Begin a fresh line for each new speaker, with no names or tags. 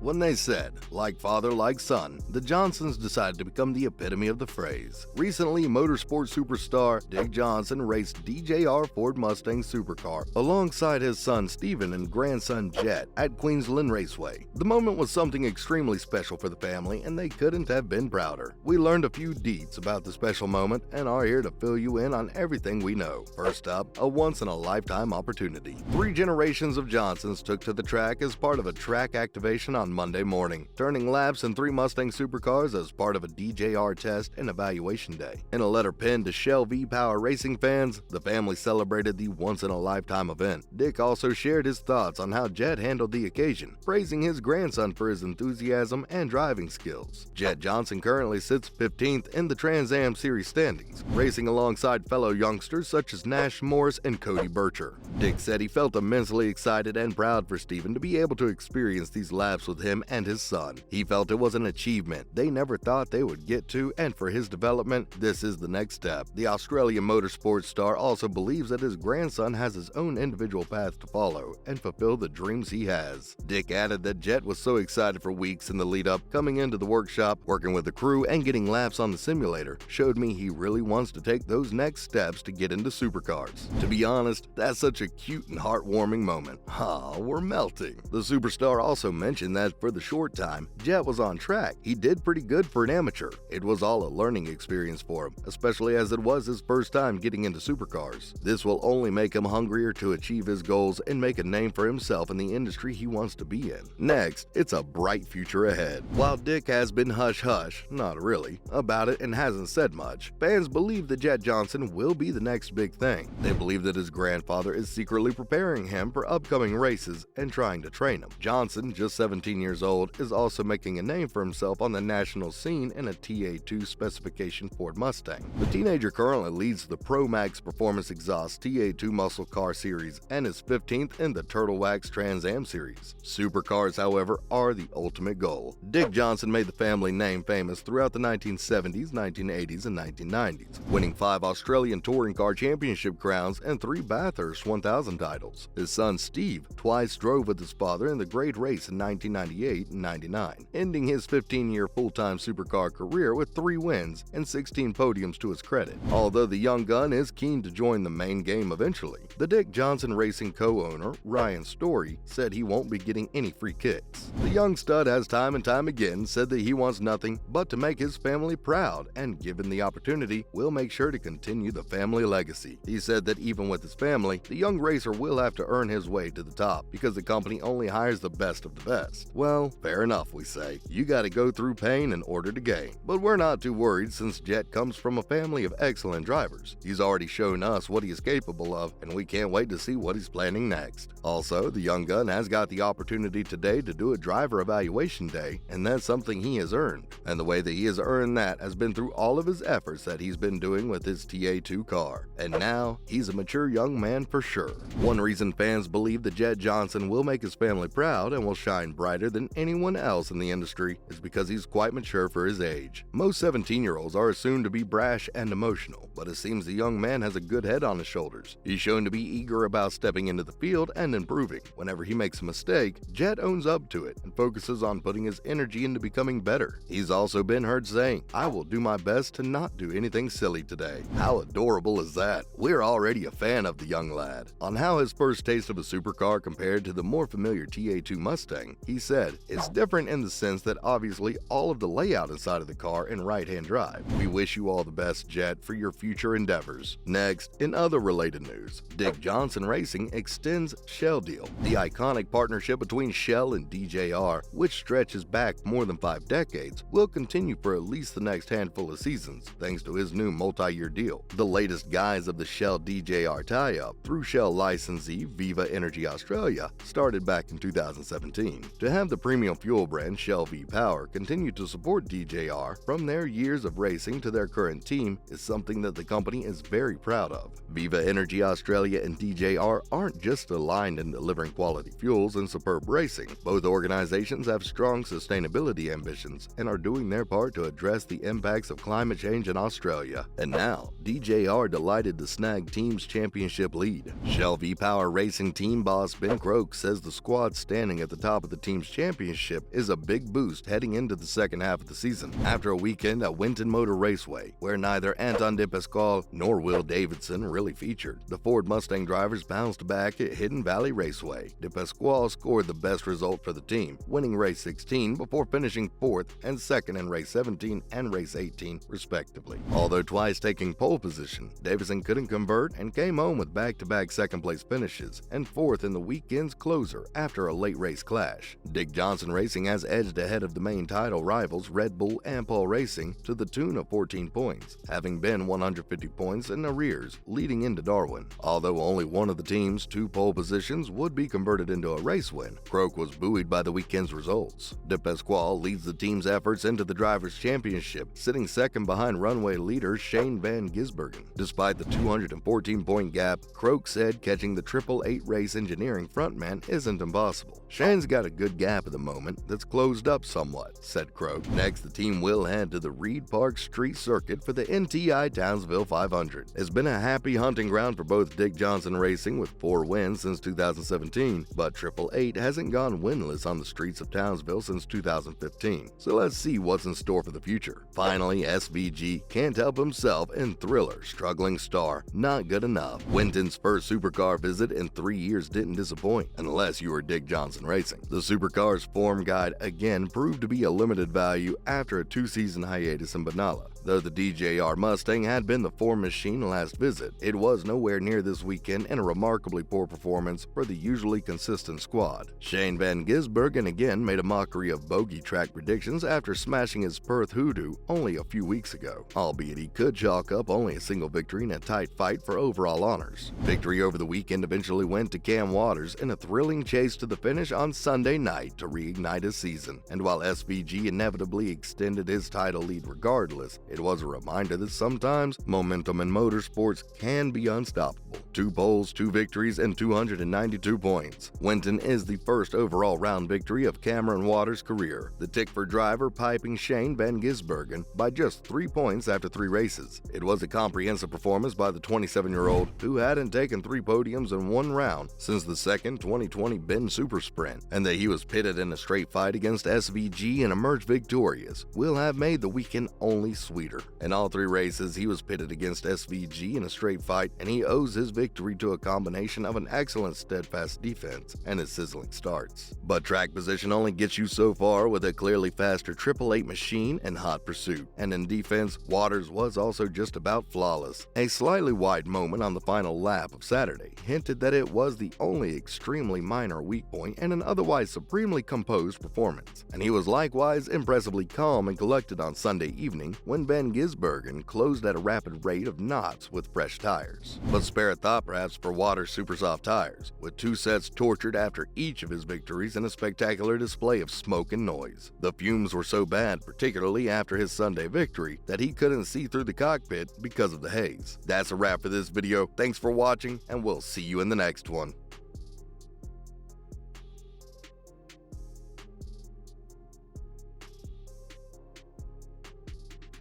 When they said, like father, like son, the Johnsons decided to become the epitome of the phrase. Recently, motorsport superstar Dick Johnson raced DJR Ford Mustang supercar alongside his son Steven and grandson Jet at Queensland Raceway. The moment was something extremely special for the family, and they couldn't have been prouder. We learned a few deets about the special moment and are here to fill you in on everything we know. First up, a once-in-a-lifetime opportunity. 3 generations of Johnsons took to the track as part of a track activation on Monday morning, turning laps in 3 Mustang supercars as part of a DJR test and evaluation day. In a letter penned to Shell V-Power racing fans, the family celebrated the once-in-a-lifetime event. Dick also shared his thoughts on how Jet handled the occasion, praising his grandson for his enthusiasm and driving skills. Jet Johnson currently sits 15th in the Trans Am Series standings, racing alongside fellow youngsters such as Nash Morris and Cody Bircher. Dick said he felt immensely excited and proud for Steven to be able to experience these laps with him and his son. He felt it was an achievement they never thought they would get to, and for his development, this is the next step. The Australian motorsports star also believes that his grandson has his own individual path to follow and fulfill the dreams he has. Dick added that Jet was so excited for weeks in the lead-up, coming into the workshop, working with the crew, and getting laps on the simulator showed me he really wants to take those next steps to get into supercars. To be honest, that's such a cute and heartwarming moment. Ah, we're melting. The superstar also mentioned that for the short time Jet was on track, he did pretty good for an amateur. It was all a learning experience for him, especially as it was his first time getting into supercars. This will only make him hungrier to achieve his goals and make a name for himself in the industry he wants to be in. Next, it's a bright future ahead. While Dick has been hush-hush, not really, about it and hasn't said much, fans believe that Jet Johnson will be the next big thing. They believe that his grandfather is secretly preparing him for upcoming races and trying to train him. Johnson, just 17 years old, is also making a name for himself on the national scene in a TA2 specification Ford Mustang. The teenager currently leads the Pro Max Performance Exhaust TA2 Muscle Car Series and is 15th in the Turtle Wax Trans Am Series. Supercars, however, are the ultimate goal. Dick Johnson made the family name famous throughout the 1970s, 1980s, and 1990s, winning 5 Australian Touring Car Championship crowns and 3 Bathurst 1000 titles. His son Steve twice drove with his father in the Great Race in 1998 and 99, ending his 15-year full-time supercar career with 3 wins and 16 podiums to his credit. Although the young gun is keen to join the main game eventually, the Dick Johnson Racing co-owner, Ryan Story, said he won't be getting any free kicks. The young stud has time and time again said that he wants nothing but to make his family proud, and given the opportunity, will make sure to continue the family legacy. He said that even with his family, the young racer will have to earn his way to the top because the company only hires the best of the best. Well, fair enough, we say. You gotta go through pain in order to gain. But we're not too worried since Jet comes from a family of excellent drivers. He's already shown us what he is capable of, and we can't wait to see what he's planning next. Also, the young gun has got the opportunity today to do a driver evaluation day, and that's something he has earned. And the way that he has earned that has been through all of his efforts that he's been doing with his TA2 car. And now, he's a mature young man for sure. One reason fans believe that Jet Johnson will make his family proud and will shine brighter than anyone else in the industry is because he's quite mature for his age. Most 17-year-olds are assumed to be brash and emotional, but it seems the young man has a good head on his shoulders. He's shown to be eager about stepping into the field and improving. Whenever he makes a mistake, Jet owns up to it and focuses on putting his energy into becoming better. He's also been heard saying, "I will do my best to not do anything silly today." How adorable is that? We're already a fan of the young lad. On how his first taste of a supercar compared to the more familiar TA2 Mustang, he said, "It's different in the sense that obviously all of the layout inside of the car and right-hand drive. We wish you all the best, Jet, for your future endeavors." Next, in other related news, Dick Johnson Racing extends Shell deal. The iconic partnership between Shell and DJR, which stretches back more than 5 decades, will continue for at least the next handful of seasons, thanks to his new multi-year deal. The latest guise of the Shell DJR tie-up through Shell licensee Viva Energy Australia started back in 2017. To have the premium fuel brand Shell V-Power continue to support DJR from their years of racing to their current team is something that the company is very proud of. Viva Energy Australia and DJR aren't just aligned in delivering quality fuels and superb racing. Both organizations have strong sustainability ambitions and are doing their part to address the impacts of climate change in Australia. And now, DJR delighted to snag team's championship lead. Shell V-Power Racing team boss Ben Croak says the squad standing at the top of the team's championship is a big boost heading into the second half of the season. After a weekend at Winton Motor Raceway, where neither Anton de Pasquale nor Will Davidson really featured, the Ford Mustang drivers bounced back at Hidden Valley Raceway. De Pasquale scored the best result for the team, winning race 16 before finishing 4th and 2nd in race 17 and race 18, respectively. Although twice taking pole position, Davidson couldn't convert and came home with back-to-back second-place finishes and 4th in the weekend's closer after a late race clash. Dick Johnson Racing has edged ahead of the main title rivals Red Bull and Paul Racing to the tune of 14 points, having been 150 points in arrears leading into Darwin. Although only one of the team's 2 pole positions would be converted into a race win, Croak was buoyed by the weekend's results. De Pasquale leads the team's efforts into the Drivers' Championship, sitting second behind runway leader Shane Van Gisbergen. Despite the 214-point gap, Croak said catching the 888 Race Engineering frontman isn't impossible. Shane's got a good gap at the moment that's closed up somewhat, said Croak. Next, the team will head to the Reed Park Street Circuit for the NTI Townsville 500. It's been a happy hunting ground for both Dick Johnson Racing with 4 wins since 2017, but 888 hasn't gone winless on the streets of Townsville since 2015. So let's see what's in store for the future. Finally, SVG can't help himself in Thriller, struggling star, not good enough. Winton's first supercar visit in 3 years didn't disappoint, unless you were Dick Johnson Racing. The supercar's form guide again proved to be a limited value after a 2-season hiatus in Benalla. Though the DJR Mustang had been the form machine last visit, it was nowhere near this weekend in a remarkably poor performance for the usually consistent squad. Shane Van Gisbergen again made a mockery of bogey track predictions after smashing his Perth Hoodoo only a few weeks ago, albeit he could chalk up only a single victory in a tight fight for overall honors. Victory over the weekend eventually went to Cam Waters in a thrilling chase to the finish on Sunday night to reignite his season, and while SVG inevitably extended his title lead regardless, it was a reminder that sometimes momentum in motorsports can be unstoppable. 2 poles, 2 victories, and 292 points. Winton is the first overall round victory of Cameron Waters' career, the Tickford driver piping Shane Van Gisbergen by just 3 points after 3 races. It was a comprehensive performance by the 27-year-old, who hadn't taken 3 podiums in 1 round since the second 2020 Bend Super Sprint, and that he was pitted in a straight fight against SVG and emerged victorious will have made the weekend only sweeter. In all 3 races, he was pitted against SVG in a straight fight, and he owes his victory to a combination of an excellent steadfast defense and his sizzling starts. But track position only gets you so far with a clearly faster 888 machine and hot pursuit, and in defense, Waters was also just about flawless. A slightly wide moment on the final lap of Saturday hinted that it was the only extremely minor weak point in an otherwise supremely composed performance, and he was likewise impressively calm and collected on Sunday evening when Van Gisbergen closed at a rapid rate of knots with fresh tires. But spare a thought perhaps for Waters' super soft tires, with 2 sets tortured after each of his victories in a spectacular display of smoke and noise. The fumes were so bad, particularly after his Sunday victory, that he couldn't see through the cockpit because of the haze. That's a wrap for this video. Thanks for watching, and we'll see you in the next one.